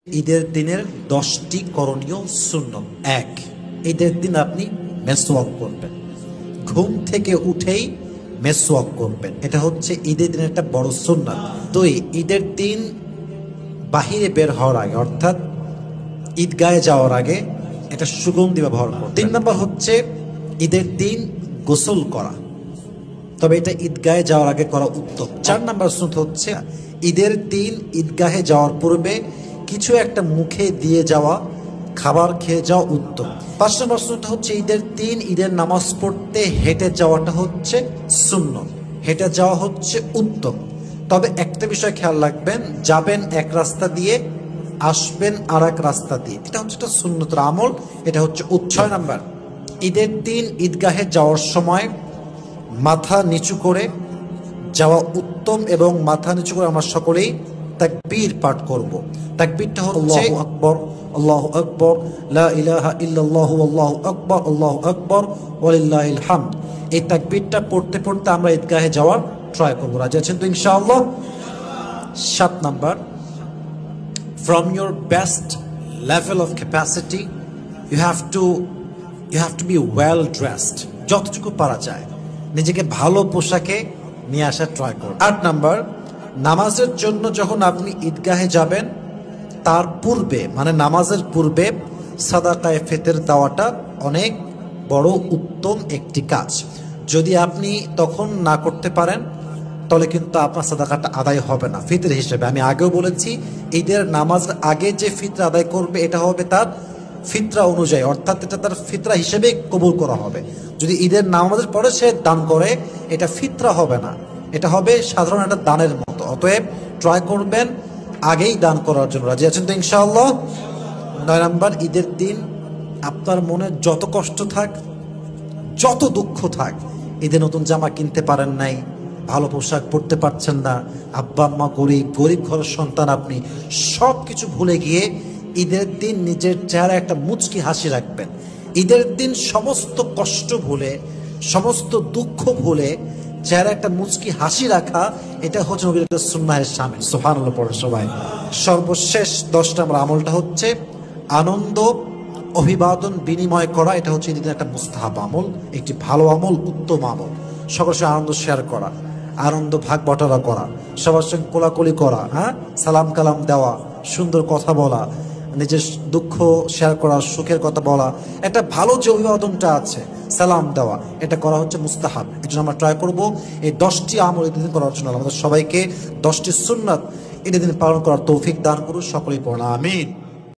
ঈদের দিনের 10টি করণীয় সুন্নত। 1, ঈদের দিন আপনি মেসওয়াক করবেন, ঘুম থেকে উঠেই মেসওয়াক করবেন, এটা হচ্ছে ঈদের দিনের একটা বড় সুন্নাত। 2, ঈদের দিন বাহিরে বের হওয়ার আগে অর্থাৎ ঈদগাহে যাওয়ার আগে এটা সুগন্ধি ব্যবহার করবেন। 3 নম্বর হচ্ছে ঈদের দিন গোসল করা, তবে এটা ঈদগাহে যাওয়ার আগে করা উত্তম। 4 নম্বর সুন্নাত হচ্ছে ঈদের দিন ঈদগাহে যাওয়ার পূর্বে কিছু একটা মুখে দিয়ে যাওয়া খাবার খেয়ে যাওয়া উত্তম। 5 নম্বর সুন্নাত হচ্ছে ঈদের দিন ঈদের নামাজ পড়তে হেঁটে যাওয়াটা হচ্ছে সুন্নত, হেঁটে যাওয়া হচ্ছে উত্তম। তবে একটা বিষয় খেয়াল রাখবেন, যাবেন এক রাস্তা দিয়ে আসবেন আর এক রাস্তা দিয়ে, এটা হচ্ছে একটা সুন্নতের আমল, এটা হচ্ছে 6 নম্বর ঈদের দিন ঈদগাহে যাওয়ার সময় মাথা নিচু করে যাওয়া উত্তম এবং মাথা নিচু করে আমরা সকলেই তাকবীর পাঠ করব। তাকবীরটা হচ্ছে আল্লাহু আকবার, আল্লাহু আকবার, লা ইলাহা ইল্লাল্লাহু আল্লাহু আকবার, আল্লাহু আকবার ওয়ালিল্লাহিল হামদ। এই তাকবীরটা পড়তে পড়তে আমরা ঈদগাহে যাওয়ার ট্রাই করব। রাজি আছেন তো ইনশাআল্লাহ? 7 number, from your best level of capacity you have to be well dressed, যতটুকু পারা যায় নিজেকে ভালো পোশাকে নিয়ে আসার ট্রাই করুন। 8 নাম্বার, নামাজের জন্য যখন আপনি ঈদগাহে যাবেন তার পূর্বে মানে নামাজের পূর্বে সাদাকায়ে ফিতর দেওয়াটা অনেক বড় উত্তম একটি কাজ। যদি আপনি তখন না করতে পারেন তাহলে কিন্তু আপনার সাদাকাটা আদায় হবে না ফিতর হিসেবে। আমি আগেও বলেছি ঈদের নামাজের আগে যে ফিতরা আদায় করবে এটা হবে তার ফিতরা অনুযায়ী, অর্থাৎ এটা তার ফিতরা হিসেবে কবুল করা হবে। যদি ঈদের নামাজের পরে সে দান করে এটা ফিতরা হবে না, এটা হবে সাধারণ একটা দানের মতো। অতএব ট্রাই করবেন আগেই দান করার জন্য। রাজি আছেন তো ইনশাআল্লাহ? 9 নাম্বার, ঈদের দিন আপনার মনে যত কষ্ট থাক, যত দুঃখ থাক, ঈদে নতুন জামা কিনতে পারেন নাই, ভালো পোশাক পরতে পারছেন না, আব্বা আম্মা গরিব ঘরের সন্তান আপনি, সব কিছু ভুলে গিয়ে ঈদের দিন নিজের চেহারা একটা মুচকি হাসি রাখবেন। ঈদের দিন সমস্ত কষ্ট ভুলে, সমস্ত দুঃখ ভুলে চেহারা একটা মুচকি হাসি রাখা, এটা হচ্ছে নবীর একটা সুন্নাহের শামিল। সুবহানাল্লাহ পড়ে সবাই। সর্বশেষ 10 নম্বর আমলটা হচ্ছে আনন্দ অভিবাদন বিনিময় করা, এটা হচ্ছে ঈদের একটা মুস্তাহাব আমল, একটি ভালো আমল, উত্তম আমল। সবার সঙ্গে আনন্দ শেয়ার করা, আনন্দ ভাগ বটারা করা, সবার সঙ্গে কোলাকুলি করা, হ্যাঁ, সালাম কালাম দেওয়া, সুন্দর কথা বলা, নিজের দুঃখ শেয়ার করা, সুখের কথা বলা, একটা ভালো যে অভিবাদনটা আছে সালাম দেওয়া, এটা করা হচ্ছে মুস্তাহাব। এই জন্য আমরা ট্রাই করবো এই 10টি আমল ঈদের দিন করার জন্য। আমাদের সবাইকে 10টি সুন্নাত ঈদের দিন পালন করার তৌফিক দান করুন। সকলেই পড়া আমিন।